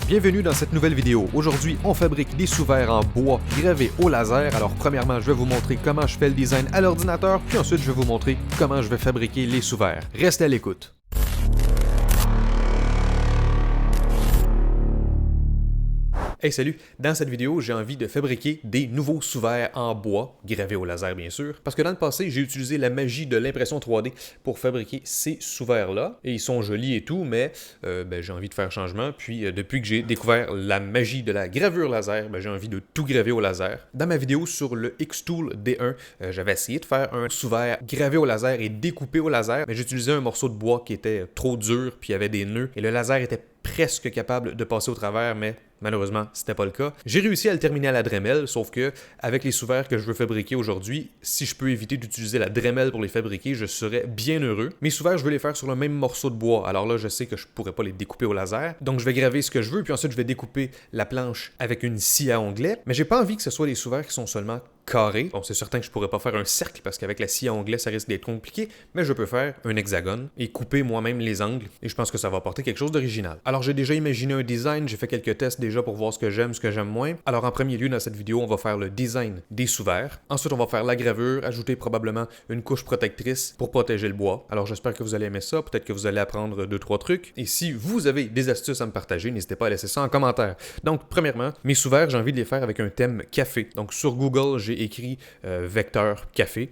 Bienvenue dans cette nouvelle vidéo. Aujourd'hui, on fabrique des sous-verres en bois gravés au laser. Alors premièrement, je vais vous montrer comment je fais le design à l'ordinateur, puis ensuite je vais vous montrer comment je vais fabriquer les sous-verres. Restez à l'écoute. Hey salut! Dans cette vidéo, j'ai envie de fabriquer des nouveaux sous-verres en bois, gravés au laser bien sûr, parce que dans le passé, j'ai utilisé la magie de l'impression 3D pour fabriquer ces sous-verres-là, et ils sont jolis et tout, mais j'ai envie de faire changement, puis depuis que j'ai découvert la magie de la gravure laser, j'ai envie de tout graver au laser. Dans ma vidéo sur le Xtool D1, j'avais essayé de faire un sous-verre gravé au laser et découpé au laser, mais j'utilisais un morceau de bois qui était trop dur, puis il y avait des nœuds, et le laser était presque capable de passer au travers, mais malheureusement, c'était pas le cas. J'ai réussi à le terminer à la Dremel, sauf que avec les sous-verres que je veux fabriquer aujourd'hui, si je peux éviter d'utiliser la Dremel pour les fabriquer, je serais bien heureux. Mes sous-verres, je veux les faire sur le même morceau de bois. Alors là, je sais que je pourrais pas les découper au laser. Donc je vais graver ce que je veux, puis ensuite je vais découper la planche avec une scie à onglet. Mais j'ai pas envie que ce soit des sous-verres qui sont seulement carré. Bon, c'est certain que je pourrais pas faire un cercle parce qu'avec la scie à onglet, ça risque d'être compliqué, mais je peux faire un hexagone et couper moi-même les angles et je pense que ça va apporter quelque chose d'original. Alors, j'ai déjà imaginé un design, j'ai fait quelques tests déjà pour voir ce que j'aime moins. Alors, en premier lieu, dans cette vidéo, on va faire le design des sous-verres. Ensuite, on va faire la gravure, ajouter probablement une couche protectrice pour protéger le bois. Alors, j'espère que vous allez aimer ça, peut-être que vous allez apprendre 2-3 trucs. Et si vous avez des astuces à me partager, n'hésitez pas à laisser ça en commentaire. Donc, premièrement, mes sous-verres, j'ai envie de les faire avec un thème café. Donc, sur Google, j'ai écrit vecteur café.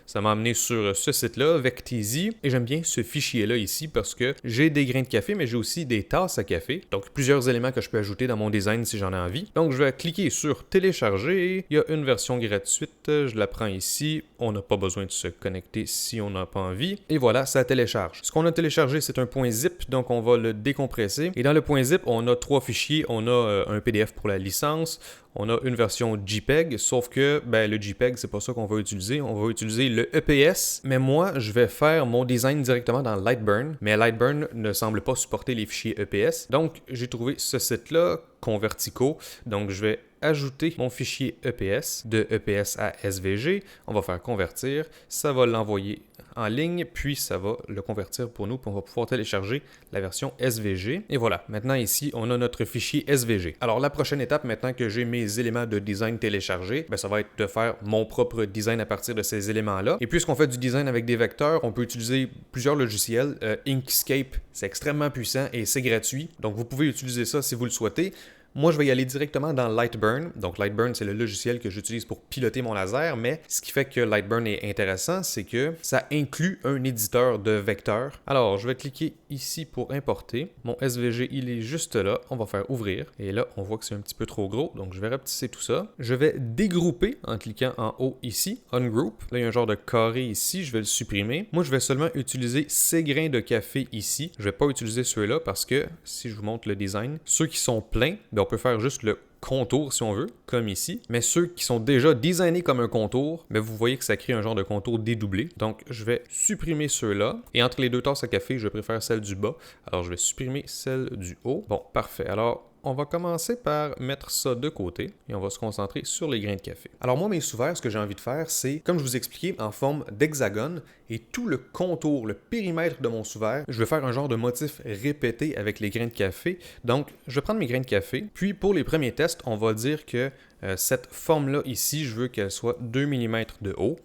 Ça m'a amené sur ce site-là, Vecteezy, et j'aime bien ce fichier-là ici parce que j'ai des grains de café, mais j'ai aussi des tasses à café, donc plusieurs éléments que je peux ajouter dans mon design si j'en ai envie. Donc je vais cliquer sur télécharger, il y a une version gratuite, je la prends ici, on n'a pas besoin de se connecter si on n'a pas envie, et voilà, ça télécharge. Ce qu'on a téléchargé, c'est un .zip, donc on va le décompresser, et dans le .zip, on a 3 fichiers, on a un PDF pour la licence, on a une version JPEG, sauf que le JPEG, c'est pas ça qu'on va utiliser. On va utiliser le EPS. Mais moi, je vais faire mon design directement dans Lightburn. Mais Lightburn ne semble pas supporter les fichiers EPS. Donc, j'ai trouvé ce site-là, Convertico. Donc, je vais ajouter mon fichier EPS de EPS à SVG. On va faire convertir. Ça va l'envoyer en ligne, puis ça va le convertir pour nous, puis on va pouvoir télécharger la version SVG. Et voilà, maintenant ici, on a notre fichier SVG. Alors la prochaine étape, maintenant que j'ai mes éléments de design téléchargés, ça va être de faire mon propre design à partir de ces éléments-là. Et puisqu'on fait du design avec des vecteurs, on peut utiliser plusieurs logiciels. Inkscape, c'est extrêmement puissant et c'est gratuit, donc vous pouvez utiliser ça si vous le souhaitez. Moi, je vais y aller directement dans Lightburn. Donc, Lightburn, c'est le logiciel que j'utilise pour piloter mon laser, mais ce qui fait que Lightburn est intéressant, c'est que ça inclut un éditeur de vecteurs. Alors, je vais cliquer ici pour importer. Mon SVG, il est juste là. On va faire ouvrir. Et là, on voit que c'est un petit peu trop gros, donc je vais rapetisser tout ça. Je vais dégrouper en cliquant en haut ici, Ungroup. Là, il y a un genre de carré ici, je vais le supprimer. Moi, je vais seulement utiliser ces grains de café ici. Je vais pas utiliser ceux-là parce que, si je vous montre le design, ceux qui sont pleins, on peut faire juste le contour si on veut, comme ici. Mais ceux qui sont déjà designés comme un contour, vous voyez que ça crée un genre de contour dédoublé. Donc, je vais supprimer ceux-là. Et entre les deux tasses à café, je préfère celle du bas. Alors, je vais supprimer celle du haut. Bon, parfait. Alors, on va commencer par mettre ça de côté et on va se concentrer sur les grains de café. Alors moi, mes sous-verres, ce que j'ai envie de faire, c'est, comme je vous expliquais, en forme d'hexagone et tout le contour, le périmètre de mon sous-verre, je vais faire un genre de motif répété avec les grains de café. Donc, je vais prendre mes grains de café, puis pour les premiers tests, on va dire que cette forme-là ici, je veux qu'elle soit 2 mm de haut.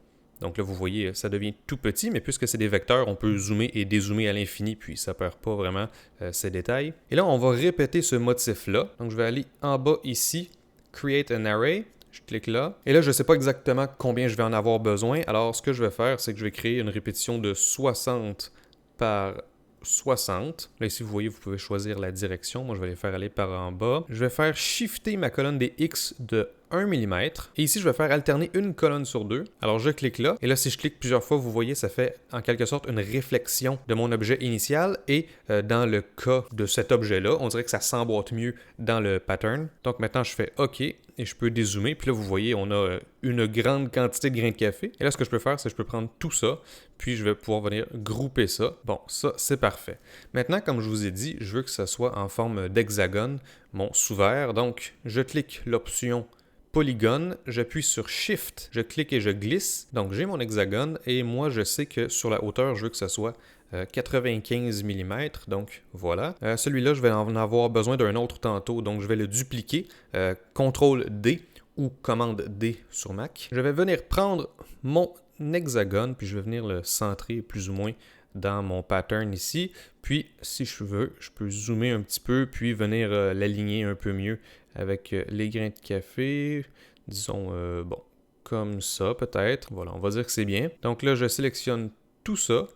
Donc là, vous voyez, ça devient tout petit, mais puisque c'est des vecteurs, on peut zoomer et dézoomer à l'infini, puis ça perd pas vraiment ces détails. Et là, on va répéter ce motif-là. Donc je vais aller en bas ici, Create an Array. Je clique là. Et là, je ne sais pas exactement combien je vais en avoir besoin. Alors, ce que je vais faire, c'est que je vais créer une répétition de 60 par 60. Là, ici, vous voyez, vous pouvez choisir la direction. Moi, je vais les faire aller par en bas. Je vais faire shifter ma colonne des X de 1 mm. Et ici, je vais faire alterner une colonne sur 2. Alors, je clique là. Et là, si je clique plusieurs fois, vous voyez, ça fait en quelque sorte une réflexion de mon objet initial. Et dans le cas de cet objet-là, on dirait que ça s'emboîte mieux dans le pattern. Donc, maintenant, je fais OK. Et je peux dézoomer. Puis là, vous voyez, on a une grande quantité de grains de café. Et là, ce que je peux faire, c'est que je peux prendre tout ça. Puis, je vais pouvoir venir grouper ça. Bon, ça, c'est parfait. Maintenant, comme je vous ai dit, je veux que ça soit en forme d'hexagone, mon sous-verre. Donc, je clique l'option polygone, j'appuie sur Shift, je clique et je glisse. Donc j'ai mon hexagone et moi je sais que sur la hauteur, je veux que ce soit 95 mm, donc voilà. Celui-là, je vais en avoir besoin d'un autre tantôt, donc je vais le dupliquer. CTRL D ou commande D sur Mac. Je vais venir prendre mon hexagone, puis je vais venir le centrer plus ou moins dans mon pattern ici. Puis, si je veux, je peux zoomer un petit peu, puis venir l'aligner un peu mieux avec les grains de café. Disons, bon, comme ça peut-être. Voilà, on va dire que c'est bien. Donc là, je sélectionne tout ça.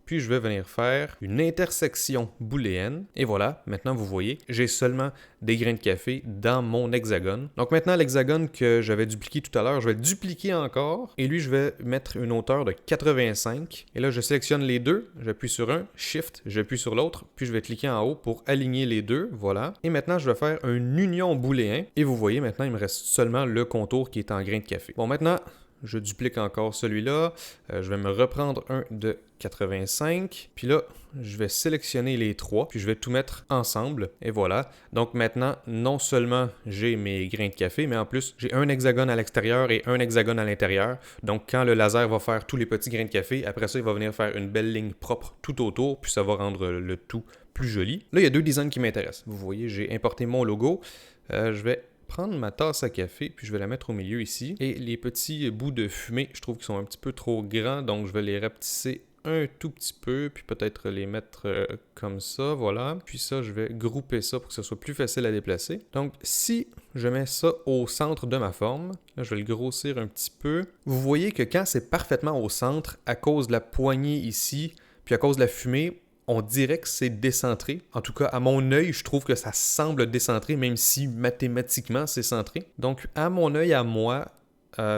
Puis je vais venir faire une intersection booléenne. Et voilà, maintenant vous voyez, j'ai seulement des grains de café dans mon hexagone. Donc maintenant, l'hexagone que j'avais dupliqué tout à l'heure, je vais le dupliquer encore. Et lui, je vais mettre une hauteur de 85. Et là, je sélectionne les deux. J'appuie sur un, Shift, j'appuie sur l'autre. Puis je vais cliquer en haut pour aligner les deux. Voilà. Et maintenant, je vais faire un union booléen. Et vous voyez, maintenant, il me reste seulement le contour qui est en grains de café. Bon, maintenant, je duplique encore celui-là. Je vais me reprendre un de 85. Puis là, je vais sélectionner les trois. Puis je vais tout mettre ensemble. Et voilà. Donc maintenant, non seulement j'ai mes grains de café, mais en plus, j'ai un hexagone à l'extérieur et un hexagone à l'intérieur. Donc quand le laser va faire tous les petits grains de café, après ça, il va venir faire une belle ligne propre tout autour. Puis ça va rendre le tout plus joli. Là, il y a deux designs qui m'intéressent. Vous voyez, j'ai importé mon logo. Je vais prendre ma tasse à café, puis je vais la mettre au milieu ici. Et les petits bouts de fumée, je trouve qu'ils sont un petit peu trop grands, donc je vais les rapetisser un tout petit peu, puis peut-être les mettre comme ça, voilà. Puis ça, je vais grouper ça pour que ce soit plus facile à déplacer. Donc, si je mets ça au centre de ma forme, là, je vais le grossir un petit peu. Vous voyez que quand c'est parfaitement au centre, à cause de la poignée ici, puis à cause de la fumée, on dirait que c'est décentré. En tout cas, à mon œil, je trouve que ça semble décentré, même si mathématiquement, c'est centré. Donc, à mon œil, à moi,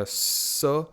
ça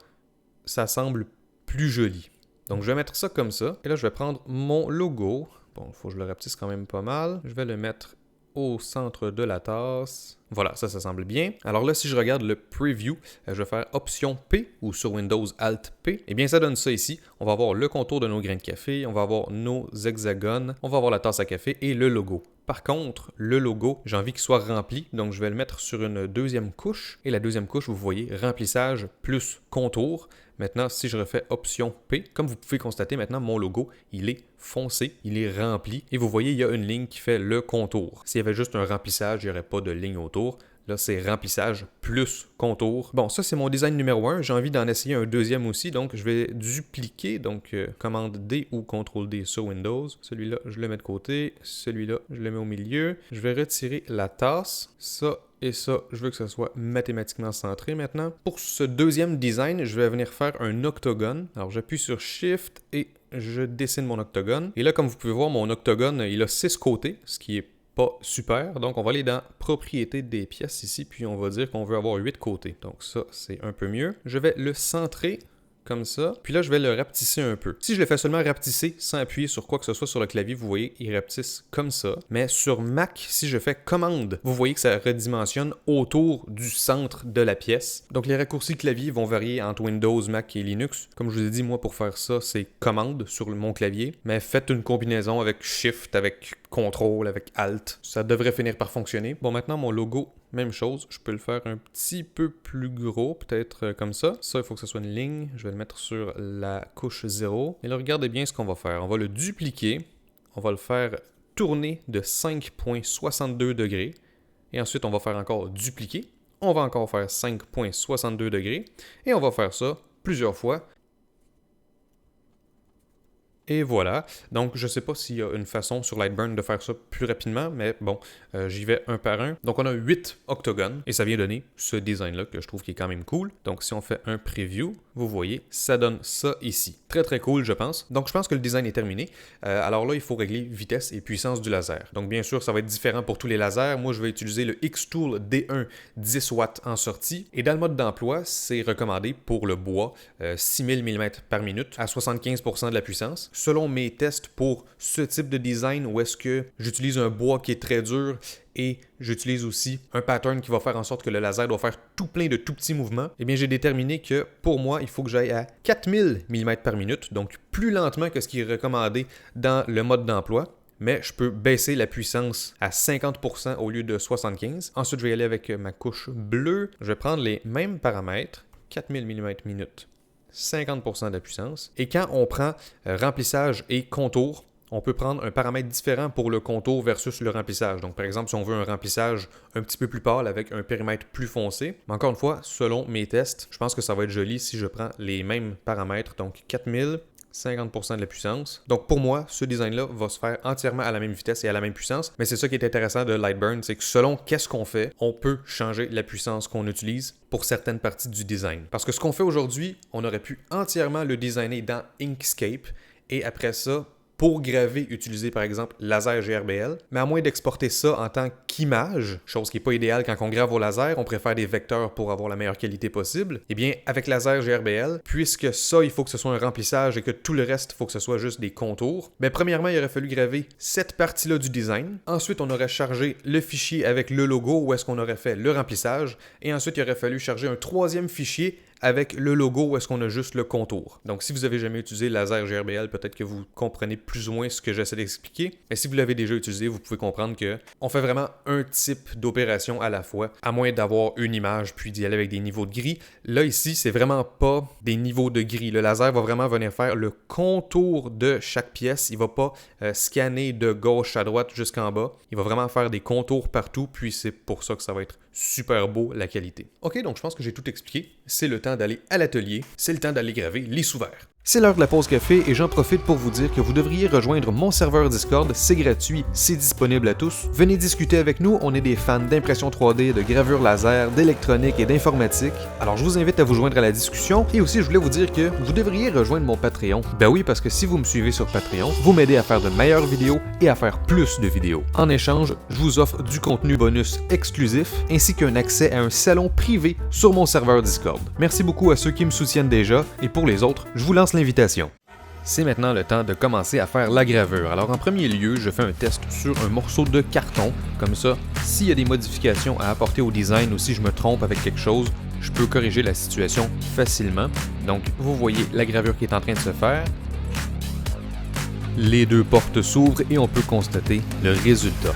semble plus joli. Donc, je vais mettre ça comme ça. Et là, je vais prendre mon logo. Bon, il faut que je le rapetisse quand même pas mal. Je vais le mettre au centre de la tasse. Voilà, ça semble bien. Alors là, si je regarde le preview, je vais faire Option P ou sur Windows Alt P. Eh bien, ça donne ça ici. On va avoir le contour de nos grains de café, on va avoir nos hexagones, on va avoir la tasse à café et le logo. Par contre, le logo, j'ai envie qu'il soit rempli, donc je vais le mettre sur une deuxième couche. Et la deuxième couche, vous voyez, remplissage plus contour. Maintenant, si je refais Option P, comme vous pouvez constater maintenant, mon logo, il est foncé, il est rempli. Et vous voyez, il y a une ligne qui fait le contour. S'il y avait juste un remplissage, il n'y aurait pas de ligne autour. Là, c'est remplissage plus contour. Bon, ça, c'est mon design numéro 1. J'ai envie d'en essayer un deuxième aussi. Donc, je vais dupliquer. Donc, commande D ou CTRL D sur Windows. Celui-là, je le mets de côté. Celui-là, je le mets au milieu. Je vais retirer la tasse. Ça et ça, je veux que ça soit mathématiquement centré maintenant. Pour ce deuxième design, je vais venir faire un octogone. Alors, j'appuie sur Shift et je dessine mon octogone. Et là, comme vous pouvez voir, mon octogone, il a 6 côtés, ce qui est pas super. Donc, on va aller dans Propriétés des pièces ici, puis on va dire qu'on veut avoir 8 côtés. Donc, ça, c'est un peu mieux. Je vais le centrer comme ça. Puis là, je vais le rapetisser un peu. Si je le fais seulement rapetisser sans appuyer sur quoi que ce soit sur le clavier, vous voyez, il rapetisse comme ça. Mais sur Mac, si je fais commande, vous voyez que ça redimensionne autour du centre de la pièce. Donc, les raccourcis clavier vont varier entre Windows, Mac et Linux. Comme je vous ai dit, moi, pour faire ça, c'est commande sur mon clavier. Mais faites une combinaison avec Shift, avec Contrôle, avec Alt. Ça devrait finir par fonctionner. Bon, maintenant, mon logo, même chose. Je peux le faire un petit peu plus gros, peut-être comme ça. Ça, il faut que ce soit une ligne. Je vais le mettre sur la couche 0. Et là, regardez bien ce qu'on va faire. On va le dupliquer. On va le faire tourner de 5,62 degrés. Et ensuite, on va faire encore dupliquer. On va encore faire 5,62 degrés. Et on va faire ça plusieurs fois. Et voilà. Donc, je ne sais pas s'il y a une façon sur Lightburn de faire ça plus rapidement, mais bon, j'y vais un par un. Donc, on a 8 octogones et ça vient donner ce design-là que je trouve qui est quand même cool. Donc, si on fait un preview, vous voyez, ça donne ça ici. Très, très cool, je pense. Donc, je pense que le design est terminé. Alors là, il faut régler vitesse et puissance du laser. Donc, bien sûr, ça va être différent pour tous les lasers. Moi, je vais utiliser le Xtool D1 10 watts en sortie. Et dans le mode d'emploi, c'est recommandé pour le bois 6000 mm par minute à 75% de la puissance. Selon mes tests pour ce type de design où est-ce que j'utilise un bois qui est très dur et j'utilise aussi un pattern qui va faire en sorte que le laser doit faire tout plein de tout petits mouvements, eh bien j'ai déterminé que pour moi, il faut que j'aille à 4000 mm par minute, donc plus lentement que ce qui est recommandé dans le mode d'emploi. Mais je peux baisser la puissance à 50% au lieu de 75%. Ensuite, je vais y aller avec ma couche bleue. Je vais prendre les mêmes paramètres, 4000 mm minute. 50% de la puissance. Et quand on prend remplissage et contour, on peut prendre un paramètre différent pour le contour versus le remplissage. Donc, par exemple, si on veut un remplissage un petit peu plus pâle avec un périmètre plus foncé, mais encore une fois, selon mes tests, je pense que ça va être joli si je prends les mêmes paramètres, donc 4000, 50% de la puissance. Donc pour moi, ce design-là va se faire entièrement à la même vitesse et à la même puissance, mais c'est ça qui est intéressant de Lightburn, c'est que selon qu'est-ce qu'on fait, on peut changer la puissance qu'on utilise pour certaines parties du design. Parce que ce qu'on fait aujourd'hui, on aurait pu entièrement le designer dans Inkscape et après ça, pour graver, utiliser par exemple laser GRBL, mais à moins d'exporter ça en tant qu'image, chose qui n'est pas idéale quand on grave au laser, on préfère des vecteurs pour avoir la meilleure qualité possible, eh bien avec laser GRBL, puisque ça, il faut que ce soit un remplissage et que tout le reste, il faut que ce soit juste des contours, bien premièrement, il aurait fallu graver cette partie-là du design, ensuite on aurait chargé le fichier avec le logo où est-ce qu'on aurait fait le remplissage, et ensuite il aurait fallu charger un troisième fichier avec le logo où est-ce qu'on a juste le contour. Donc, si vous n'avez jamais utilisé laser GRBL, peut-être que vous comprenez plus ou moins ce que j'essaie d'expliquer. Mais si vous l'avez déjà utilisé, vous pouvez comprendre que on fait vraiment un type d'opération à la fois, à moins d'avoir une image puis d'y aller avec des niveaux de gris. Là, ici, c'est vraiment pas des niveaux de gris. Le laser va vraiment venir faire le contour de chaque pièce. Il va pas scanner de gauche à droite jusqu'en bas. Il va vraiment faire des contours partout, puis c'est pour ça que ça va être super beau, la qualité. Ok, donc je pense que j'ai tout expliqué. C'est le temps d'aller à l'atelier. C'est le temps d'aller graver les sous-verts. C'est l'heure de la pause café et j'en profite pour vous dire que vous devriez rejoindre mon serveur Discord, c'est gratuit, c'est disponible à tous. Venez discuter avec nous, on est des fans d'impression 3D, de gravure laser, d'électronique et d'informatique. Alors je vous invite à vous joindre à la discussion et aussi je voulais vous dire que vous devriez rejoindre mon Patreon. Ben oui, parce que si vous me suivez sur Patreon, vous m'aidez à faire de meilleures vidéos et à faire plus de vidéos. En échange, je vous offre du contenu bonus exclusif ainsi qu'un accès à un salon privé sur mon serveur Discord. Merci beaucoup à ceux qui me soutiennent déjà et pour les autres, je vous lance l'invitation. C'est maintenant le temps de commencer à faire la gravure. Alors en premier lieu, je fais un test sur un morceau de carton. Comme ça, s'il y a des modifications à apporter au design ou si je me trompe avec quelque chose, je peux corriger la situation facilement. Donc vous voyez la gravure qui est en train de se faire. Les deux portes s'ouvrent et on peut constater le résultat.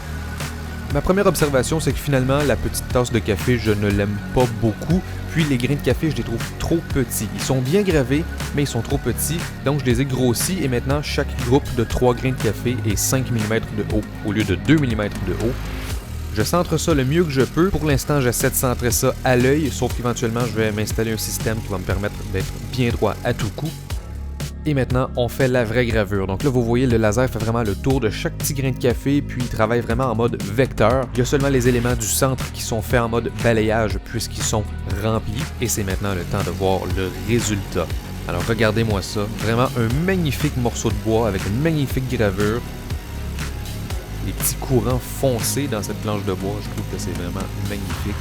Ma première observation, c'est que finalement, la petite tasse de café, je ne l'aime pas beaucoup. Puis les grains de café, je les trouve trop petits. Ils sont bien gravés, mais ils sont trop petits. Donc je les ai grossis et maintenant, chaque groupe de 3 grains de café est 5 mm de haut au lieu de 2 mm de haut. Je centre ça le mieux que je peux. Pour l'instant, j'essaie de centrer ça à l'œil, sauf qu'éventuellement, je vais m'installer un système qui va me permettre d'être bien droit à tout coup. Et maintenant, on fait la vraie gravure. Donc là, vous voyez, le laser fait vraiment le tour de chaque petit grain de café, puis il travaille vraiment en mode vecteur. Il y a seulement les éléments du centre qui sont faits en mode balayage, puisqu'ils sont remplis. Et c'est maintenant le temps de voir le résultat. Alors regardez-moi ça. Vraiment un magnifique morceau de bois avec une magnifique gravure. Les petits courants foncés dans cette planche de bois, je trouve que c'est vraiment magnifique.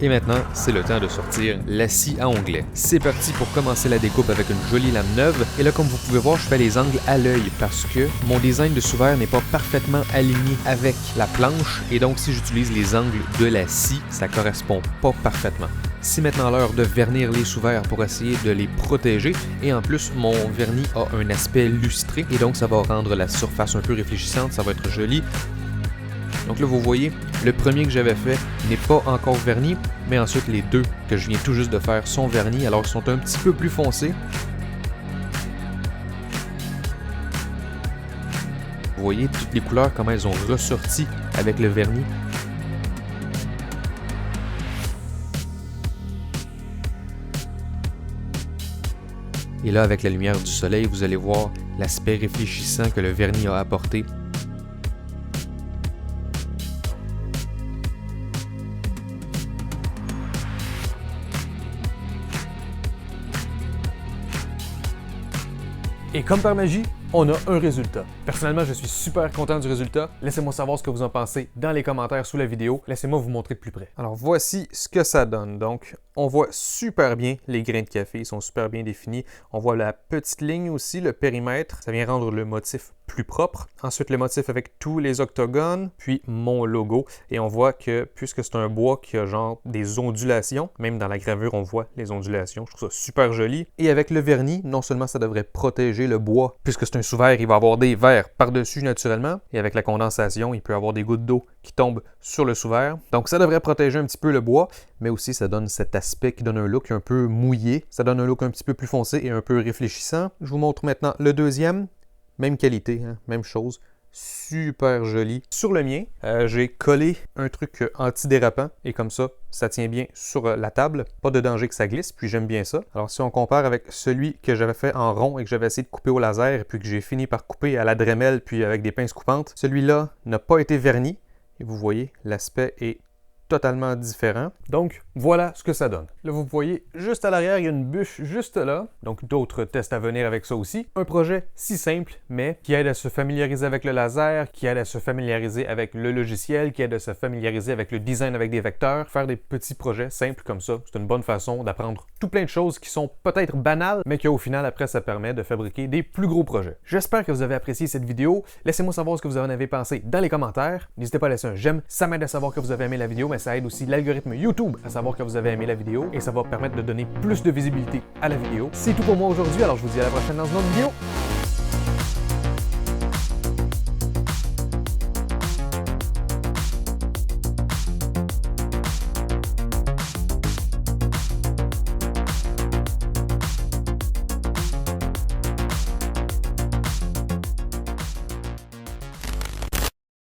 Et maintenant, c'est le temps de sortir la scie à onglet. C'est parti pour commencer la découpe avec une jolie lame neuve. Et là, comme vous pouvez voir, je fais les angles à l'œil parce que mon design de sous-verre n'est pas parfaitement aligné avec la planche. Et donc, si j'utilise les angles de la scie, ça correspond pas parfaitement. C'est maintenant l'heure de vernir les sous-verres pour essayer de les protéger. Et en plus, mon vernis a un aspect lustré. Et donc, ça va rendre la surface un peu réfléchissante. Ça va être joli. Donc là, vous voyez, le premier que j'avais fait n'est pas encore verni, mais ensuite les deux que je viens tout juste de faire sont vernis, alors ils sont un petit peu plus foncés. Vous voyez toutes les couleurs, comment elles ont ressorti avec le vernis. Et là, avec la lumière du soleil, vous allez voir l'aspect réfléchissant que le vernis a apporté. Et comme par magie, on a un résultat. Personnellement, je suis super content du résultat. Laissez-moi savoir ce que vous en pensez dans les commentaires sous la vidéo. Laissez-moi vous montrer de plus près. Alors voici ce que ça donne. Donc, on voit super bien les grains de café, ils sont super bien définis. On voit la petite ligne aussi, le périmètre. Ça vient rendre le motif plus propre. Ensuite, le motif avec tous les octogones, puis mon logo. Et on voit que puisque c'est un bois qui a genre des ondulations, même dans la gravure, on voit les ondulations. Je trouve ça super joli. Et avec le vernis, non seulement ça devrait protéger le bois, puisque c'est un sous-verre, il va avoir des verres par-dessus naturellement. Et avec la condensation, il peut avoir des gouttes d'eau qui tombent sur le sous-verre. Donc ça devrait protéger un petit peu le bois, mais aussi ça donne cet aspect qui donne un look un peu mouillé. Ça donne un look un petit peu plus foncé et un peu réfléchissant. Je vous montre maintenant le deuxième. Même qualité, hein, même chose. Super joli. Sur le mien, j'ai collé un truc antidérapant et comme ça tient bien sur la table. Pas de danger que ça glisse, puis j'aime bien ça. Alors si on compare avec celui que j'avais fait en rond et que j'avais essayé de couper au laser et puis que j'ai fini par couper à la Dremel puis avec des pinces coupantes, celui-là n'a pas été verni et vous voyez, l'aspect est totalement différent. Donc, voilà ce que ça donne. Là, vous voyez, juste à l'arrière, il y a une bûche juste là. Donc, d'autres tests à venir avec ça aussi. Un projet si simple, mais qui aide à se familiariser avec le laser, qui aide à se familiariser avec le logiciel, qui aide à se familiariser avec le design avec des vecteurs. Faire des petits projets simples comme ça, c'est une bonne façon d'apprendre tout plein de choses qui sont peut-être banales, mais qui au final, après, ça permet de fabriquer des plus gros projets. J'espère que vous avez apprécié cette vidéo. Laissez-moi savoir ce que vous en avez pensé dans les commentaires. N'hésitez pas à laisser un j'aime, ça m'aide à savoir que vous avez aimé la vidéo, mais ça aide aussi l'algorithme YouTube à savoir que vous avez aimé la vidéo et ça va permettre de donner plus de visibilité à la vidéo. C'est tout pour moi aujourd'hui, alors je vous dis à la prochaine dans une autre vidéo.